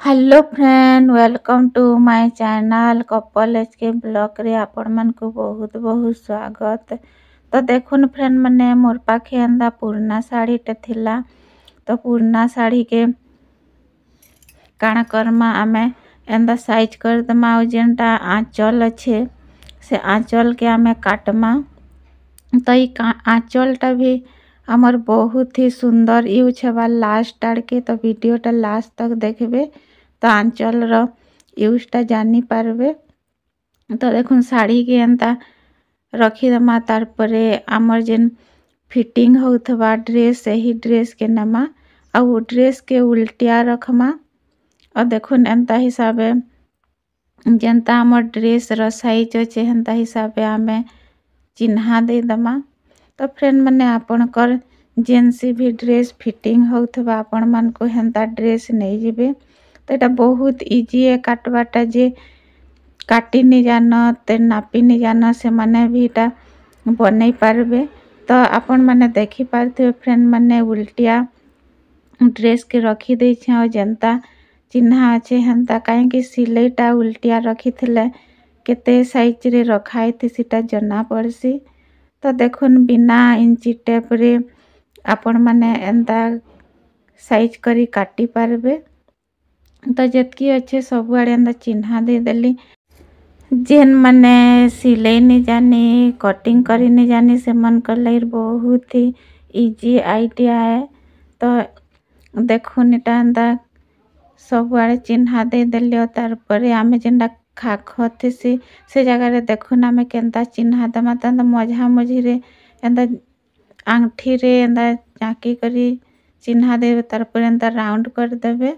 Hello friend, welcome to my channel couple H K blog रे आपण मन को बहुत बहुत स्वागत। तो देखुन फ्रेंड मैंने मोर पाखे एंदा पुराना साड़ीटे थिला। तो पुराना साड़ी के काଣା करमा आमे एंदा साइज कर दमा और जेनटा आंचल अच्छे से आंचल के आमे काटमा। तो ये आंचलटा भी आमर बहुत ही सुंदर यूज हेबा लास्ट आड़ के। तो वीडियोटा लास्ट तक देखबे तो आंचल यूजटा जानी पारबे। तो देखुन साड़ी के एंता रखीदमा तार परे आमर जेन फिटिंग होथबा ड्रेस सही ड्रेस के नमा और ड्रेस के उल्टिया रखमा। और देखुन एंता हिसाबे जेनता आमर ड्रेस र साइज अच्छे हेंता हिसाबे आमे चिन्हा दे दमा। तो फ्रेंड मैंने आपणकर जेनसी भी ड्रेस फिटिंग होथबा आपण मन को हेंता ड्रेस नहीं जीवे। तो यहाँ बहुत इजी है काटवाटा जे काटी नहीं जान ते नापी नहीं जान से माने भी इटा बनई पारबे। तो आपण माने देखी पारथिबे फ्रेंड मैंने उल्टिया ड्रेस के रखी दे और जनता चिन्हा अच्छे हेंता कहीं सिलेटा उल्टिया रखी थिले केते साइज रे रखाई थी सीटा जना पड़सी। तो देखुन बिना इंची टेप रे आपण माने एंता साइज करी काटी पारबे। तो जतकी अच्छे सब आड़े एंता चिन्हा दे देली। जेन माने सिलाई नहीं जानी कटिंग करी नहीं जानी से मन कर लगे बहुत ही इजी आइडिया है। तो देखुन इटा एंता सब आड़े चिन्हा दे देली और तार परे आमे जेनटा खाख थी से जगह रे देखुन आमे केंता चिन्हा दमा तो मझा मझी रे एंता आंगठी रे एंता चाकी करी चिन्हा देवे तार परे एंता राउंड कर देवे।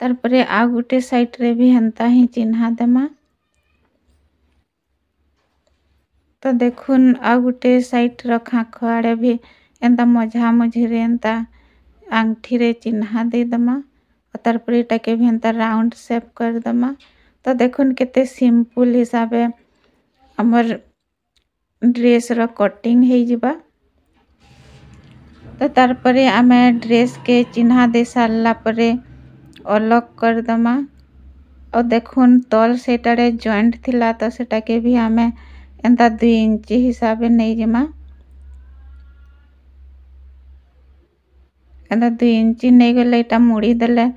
तार परे आ गुटे साइड रे भी हेंता ही चिन्हा देमा। तो देखुन आ गुटे साइड र खाख आड़े भी एंता मझा मझी रे एंता आंगठी रे चिन्हा दे दमा और तार परे टाके भी एंता राउंड शेप कर दमा। तो देखुन केते सिंपल हिसाबे हमर ड्रेस र कटिंग हो जिबा। तो तार परे आमे ड्रेस के चिन्हा दे सारला परे अलग कर दमा। और देखुन तल सेटारे जॉइंट थिला तो सेटा के भी आमे एंता 2 इंची हिसाबे नहीं जिमा। एंता 2 इंची नहीं गले इटा मुड़ी देले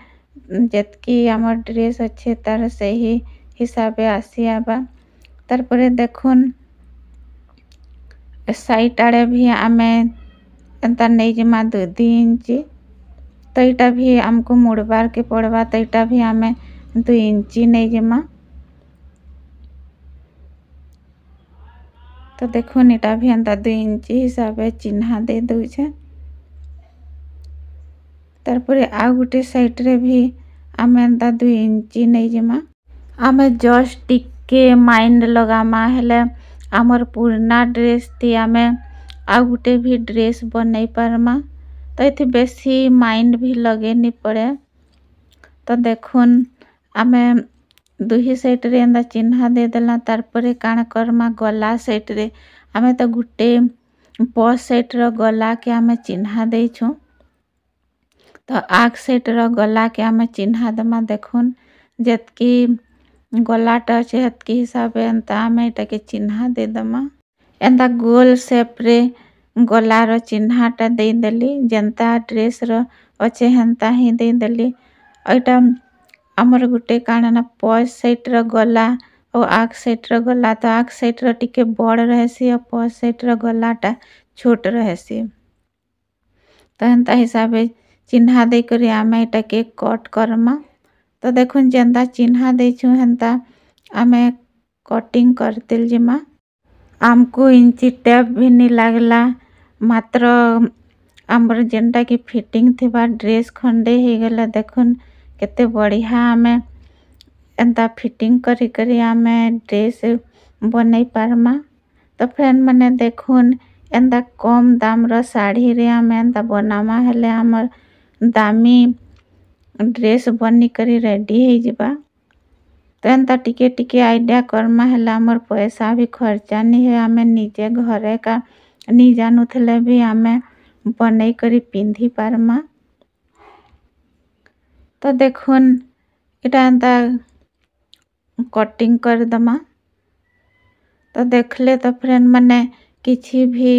जतकी आमर ड्रेस अच्छे तार सही हिसाबे आसी आबा। तार परे देखुन साइड आड़े भी आमे एंता नहीं जिमा 2 इंची। तो इटा भी हमको मुड़बार के पड़वा तो इटा भी आमे 2 इंची नहीं जिमा। तो देखुन इटा भी एंता 2 इंची हिसाबे चिन्हा दे दूचे। तार परे आ गुटे साइड रे भी आमे एंता 2 इंची नहीं जिमा। आमे जस्ट टिके माइंड लगामा हेले आमर पुराना ड्रेस थी आमे आ गुटे भी ड्रेस बनई पारमा। तो इथे बेसी माइंड भी लगे नहीं पड़े। तो देखुन आमे दुही साइड रे एंदा चिन्हा दे देला। तार परे काण करमा गला साइड रे आमे तो गुटे पस साइड रो गला के आमे चिन्हा देइछु। तो आग साइड रो गला के आमे चिन्हा दमा। देखुन जतकी गलाटा अच्छे हतकी हिसाबे एंता आमे इटाके चिन्हा दे दमा। एंता गोल शेप रे गलार चिन्हाटा दे देली जनता ड्रेस रो अच्छे हेंता ही दे देली। एटा आमर गुटे काण ना पस साइड रो गला और आग साइड रो गला तो आग साइड रो टिके बड़ रहेसी और पस साइड रो गलाटा छोट रहेसी। तो हेंता हिसाबे चिन्हा दे करी आमे इटाके कट करमा। तो देखुन जेंता चिन्हा देछु हेंता आमे कटिंग कर दिल जिमा। आमको इंची टेप भी नहीं लागला मात्र आमर जेनटा की फिटिंग थिबा ड्रेस खंडे ही गला। देखुन केते बढ़िया आमे एंता फिटिंग करी करी आमे ड्रेस बनई पारमा। तो फ्रेंड माने देखुन एंता कम दाम रो साड़ी रे आमे एंता बनामा हेले आमर दामी ड्रेस बनी करी रेडी हो जिबा। तो एंता टिके टिके आइडिया करमा हेला आमर पैसा भी खर्चा नहीं है। आमे निजे घरे का नहीं जानू थे भी आमे बनई करी पिंधी पारमा। तो देखुन इटा एंता कटिंग कर दमा। तो देखले तो फ्रेंड मैंने किसी भी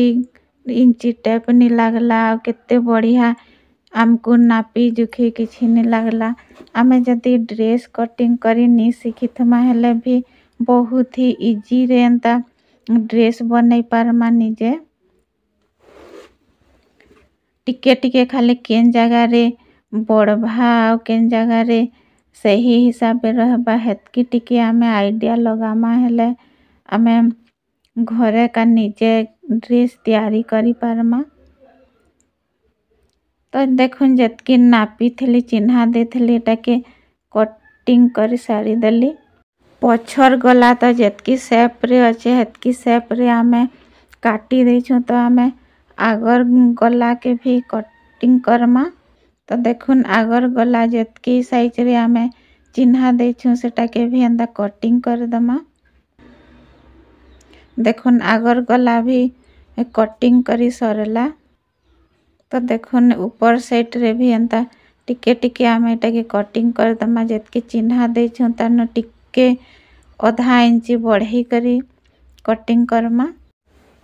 इंची टेप नहीं लगला केते बढ़िया आमको नापी जुखी किसी नहीं लगला। आमे जदि ड्रेस कटिंग करी नहीं शिखिथमा हेले भी बहुत ही इजी रे एंता ड्रेस बनई पारमा निजे। टिके टिके खाली केन जगह रे बड़भा और केन जगह रे सही हिसाब रहबा हेतकी टिके आमे आइडिया लगामा हेले आमे घरे का निजे ड्रेस तैयारी करी पारमा। तो देखुन जतकी नापी थी चिन्हा देथली के कटिंग करी सारी देली। पछर गला तो जतकी सेप रे अच्छे हेतकी सेप रे आमे काटी देछुं। तो आमे आगर गला के भी कटिंग करमा। तो देखुन आगर गला जतकी साइज रे आमे चिन्हा देछुं सेटा के भी एंदा कटिंग कर दमा। देखुन आगर गला भी कटिंग करी सरला। तो देखुन ऊपर साइड रे भी एंता टिके टिके आमे एटा के कटिंग कर दमा। जतकी चिन्हा देछुं तानो टिके आधा इंची बढ़ई करी कटिंग करमा।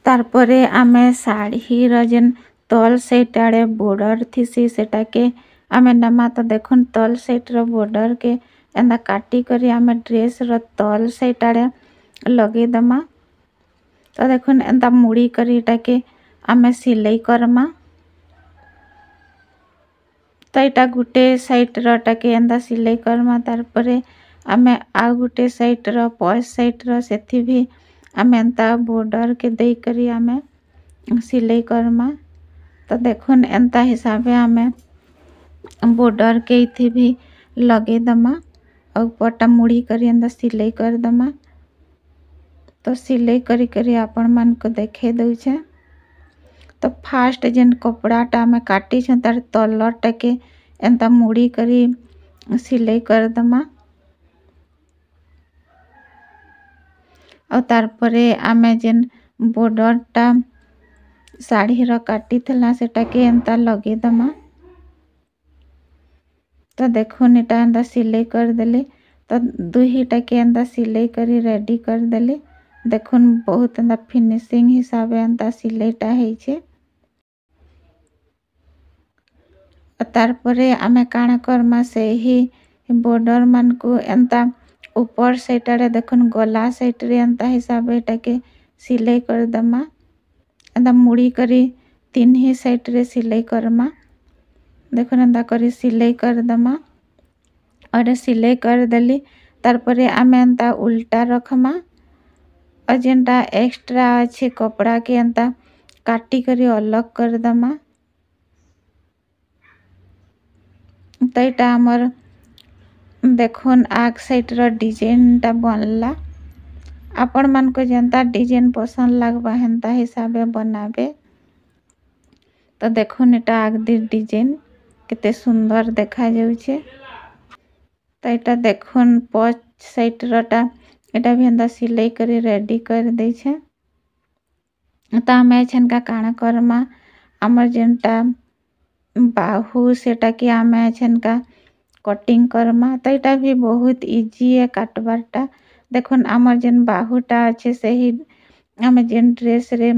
तारपरे आमे साड़ी रो जेन तल साइड आड़े बॉर्डर थीसी सेटा के आमे नमा। तो देखुन तल साइड रो बॉर्डर के एंदा काटी करी आमे ड्रेस रो तल साइड आड़े लगे दमा। तो देखुन एंता मुड़ी करी एटा के आमे सिलाई करमा। तो इटा गुटे साइड रो के एंदा सिलाई करमा। तारपरे आमे आ गुटे साइड रो पॉइंट साइड रो सेथि भी आमे एंता बॉर्डर के दे करी आमे सिलाई करमा। तो देखुन एंता हिसाबे आमे बॉर्डर के इथि भी लगे दमा और पट्टा मुड़ी करी एंदा सिलाई कर दमा। तो सिलाई करी करी आपण मन को देखे दउछे। तो फास्ट जेन कपड़ाटा आमे काटी छ तार तलटा के एंता मुड़ी करी सिलाई कर दमा। और तारपरे आमे जेन बॉर्डरटा साड़ी रो काटी थला सेटा के एंता लगे दमा। तो देखुन इटा एंता सिलाई कर देली। तो दुहीटा के एंता सिलाई करी रेडी कर देली। देखुन बहुत एंता फिनिशिंग हिसाबे एंता सिलाईटा हेइछे। तारपरे आमे काना करमा से ही बॉर्डर मान को एंता ऊपर साइड आड़े देखुन गला साइड रे एंता हिसाबे एटा के सिलाई कर दमा। एंता मुड़ी करी तीन ही साइड रे सिलाई करमा। देखुन एंता करी सिलाई कर दमा और सिलाई कर देली। तारपरे आमे एंता उल्टा रखमा और जेनटा एक्स्ट्रा अच्छे कपड़ा के एंता काटी करी अलग कर दमा। तो इटा हमर देखुन आग साइड रो डिजाइनटा बनला। आपण मन को जेनता डिजाइन पसंद लागबा हेनता हिसाबे बनाबे। तो देखुन इटा आग दी डिजाइन केते सुंदर देखा जाउछे। तो इटा देखुन पछ साइड रोटा इटा भी एंता सिलाई करी रेडी कर दे छे। तो आमे छनका काना करमा हमर जेनटा बाहु सेटा के आमे छनका कटिंग करमा। तो इटा भी बहुत इजी है काटबारटा। देखुन हमर जेन बाहुटा अच्छे से ही आमे जेन ड्रेस रे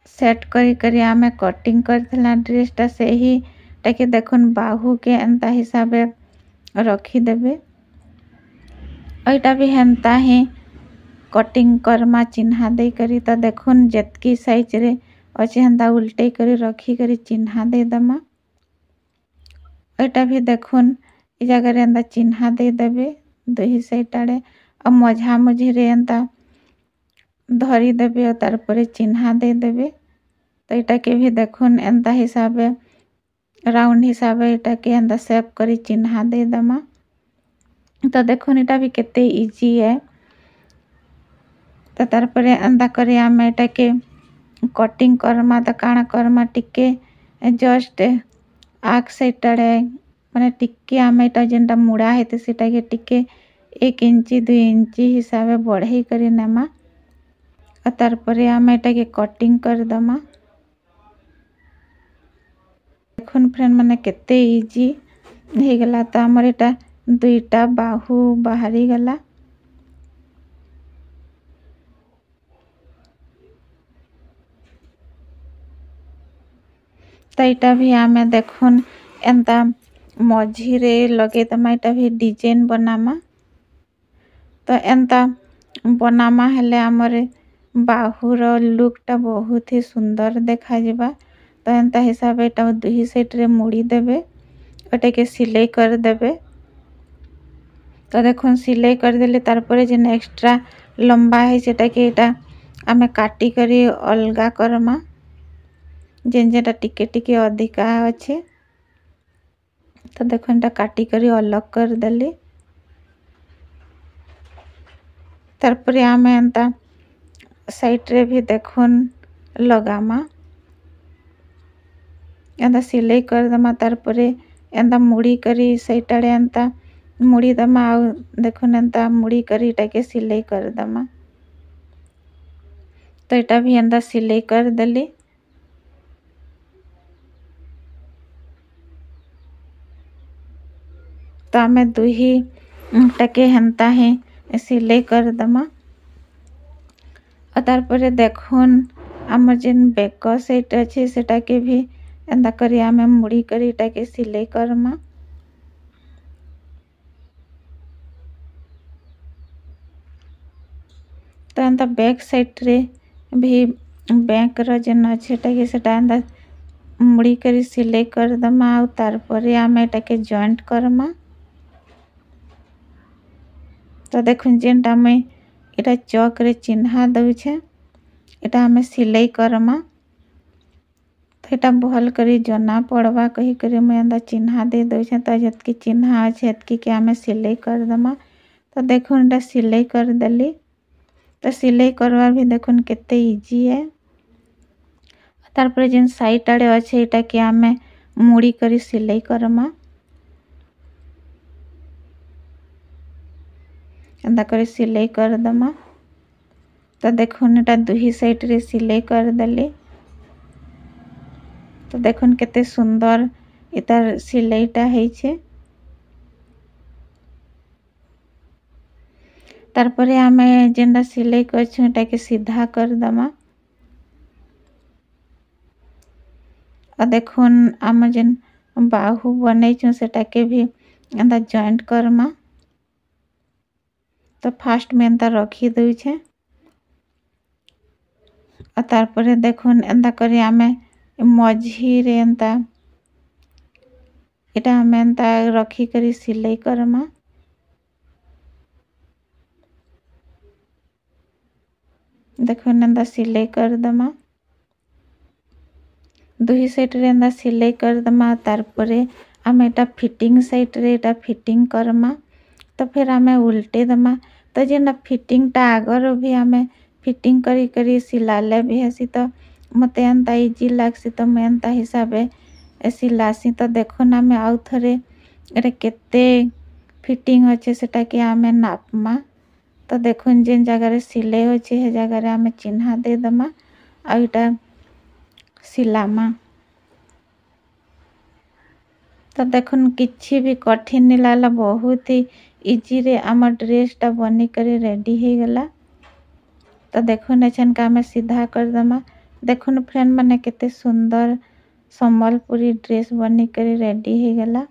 सेट करी करी आमे कटिंग करथला ड्रेसटा से ही ताकि देखुन बाहु के एंता हिसाबे रखी देबे। एटा भी हेनता ही कटिंग करमा चिन्हा दे करी। तो देखुन जतकी साइज रे अच्छे हेनता उल्टे करी रखी करी चिन्हा दे दमा। एटा भी देखुन इ जगह रे एंता चिन्हा दे देबे दुही साइड आड़े और मझा मझी रे एंता धरी देबे और तारपरे चिन्हा दे देबे। तो एटा के भी देखुन एंता हिसाबे राउंड हिसाबे एटा के एंता शेप करी चिन्हा दे दमा। तो देखुन एटा भी केते इजी है। तो तारपरे एंता करी आमे एटा के कटिंग करमा। तो काना करमा टिके जस्ट आग साइड आड़े माने टिके आमे एटा जेनटा मुड़ा हेते सेटा के टिके 1 इंची 2 इंची हिसाबे बढ़ई करी नेमा और तारपरे आमे एटा के कटिंग कर दमा। देखुन फ्रेंड माने केते इजी हो गला। तो आमर एटा दुईटा बाहु बाहरी गला। तो यहाँ भी आम देखुन एंता मझीरे लगे दमा यहाँ भी डिजाइन बनामा। तो एंता बनामा हेले आमर बाहुर लुकटा बहुत ही सुंदर देखा जिबा। तो एंता हिसाब यहाँ दुही साइड रे मुड़ी देबे, एटा के सिलाई कर देबे। तो देखुन सिलाई कर देले तार परे जेन एक्स्ट्रा लंबा है सेटा के एटा आमे काटी करी अलगा करमा। जेन जेटा टिके टिके अधिका अच्छे तो देखो एटा काटी करी अलग कर देली। तार परे आमे एंता साइड रे भी देखुन लगामा, एंता सिलाई कर दमा। तार परे एंता मुड़ी करी साइड आड़े एंता मुड़ी दमा। आउ देखुन एंता मुड़ी करी एटा के सिलाई कर दमा। तो एटा भी एंता सिलाई कर देली। तो आमे दुही टके हेंता है सिलाई कर दमा। और तार परे देखुन आमर जेन बेक साइड अच्छे सेटा के भी एंता करी आमे मुड़ी करी एटा के सिलाई करमा। तो एंता बैक साइड रे भी बैंक रो जेन अच्छे एटा के सेटा एंता मुड़ी करी सिलाई कर दमा। और तार परे आमे एटा के जॉइंट करमा। तो देखुन जेनटा मैं इटा चौक रे चिन्हा दउछे इटा हमें सिलाई करमा। तो इटा भल करी जना पड़वा कही करी मैं एंदा चिन्हा दे दउछे। तो जतकी चिन्हा अच्छे एतकी के हमें सिलाई कर दमा। तो देखुन इटा सिलाई कर देली। तो सिलाई करवा भी देखुन केते इजी है। तार पर जेन साइड आड़े अच्छे इटा के हमें मुड़ी करी सिलाई करमा। एंता करे सिलाई कर दमा। तो देखुन एटा दुही साइड रे सिलाई कर देली। तो देखुन केते सुंदर इतार सिलाईटा हेइछे। तार परे आमे जेनटा सिलाई करछु एटा के सीधा कर दमा। और देखुन आम जेन बाहु बनैछु सेटा के भी एंता जॉइंट करमा। तो फास्ट में एंता रखी दउछे। और तार परे देखुन एंता करी आमे मझी रे एंता इटा आमे एंता रखी करी सिलाई करमा। देखुन एंता सिलाई कर दमा। दुही साइड रे एंता सिलाई कर दमा। तार परे आमे एटा फिटिंग साइड रे एटा फिटिंग करमा। तो फिर आमे उल्टे दमा। तो जेन फिटिंग टा आगर भी आमे फिटिंग करी करी सिलाले भी हसी। तो मते एंता इजी लागसी। तो मैं एंता हिसाबे सिलासी। तो देखो ना मैं आउ थरे एटा केते फिटिंग अच्छे सेटा के आमे नापमा। तो देखुन जेन जगह रे सिलाई होचे हे जगह रे आमे चिन्हा दे दमा। आ इटा सिलामा। तो देखुन किछि भी कठिन नहीं लागला, बहुत ही इजी रे आमर ड्रेसटा बनी करी रेडी हो गला। तो देखुन एछन का आमे सीधा कर दमा। देखुन फ्रेंड माने केते सुंदर संबलपुरी ड्रेस बनी करी रेडी हो गला।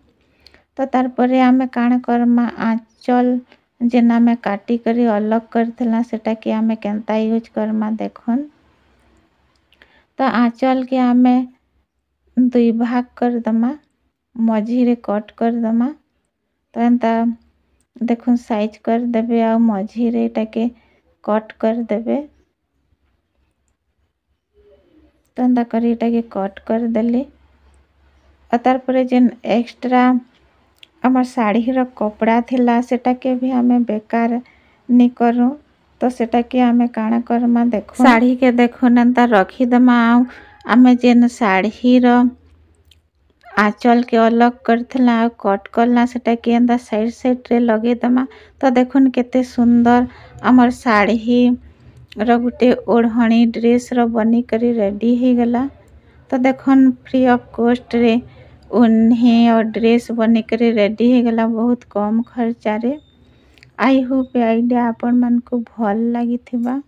तो तार परे आमे काण करमा आंचल जेन आमे काटी करी अलग करथिला सेटा के आमे केनता यूज करमा देखुन। तो आंचल के आमे दुई भाग कर दमा, मझी रे कट कर दमा। तो एंता देखुन साइज कर देबे आ मझी रे एटा के कट कर देबे। तो एंता करी एटा के कट कर देली। और तार परे जेन एक्स्ट्रा आमर साड़ी रो कपड़ा थिला सेटा के भी हमें बेकार नी करू। तो सेटा के आमे काणा करमा देखो साड़ी के देखो एंता रखी दमा। आमे जेन साड़ी रो आंचल के अलग करथिला कट करला सेटा के एंता साइड साइड रे लगे दमा। तो देखुन केते सुंदर आमर साड़ी रो गुटे ओढ़णी ड्रेस रो बनी करी रेडी हो गला। तो देखुन फ्री ऑफ कॉस्ट रे उन्हें और ड्रेस बनिकर रेडी होगला बहुत कम खर्चारे। आई होप ए आइडिया आपण मानकु भल लागिथिबा।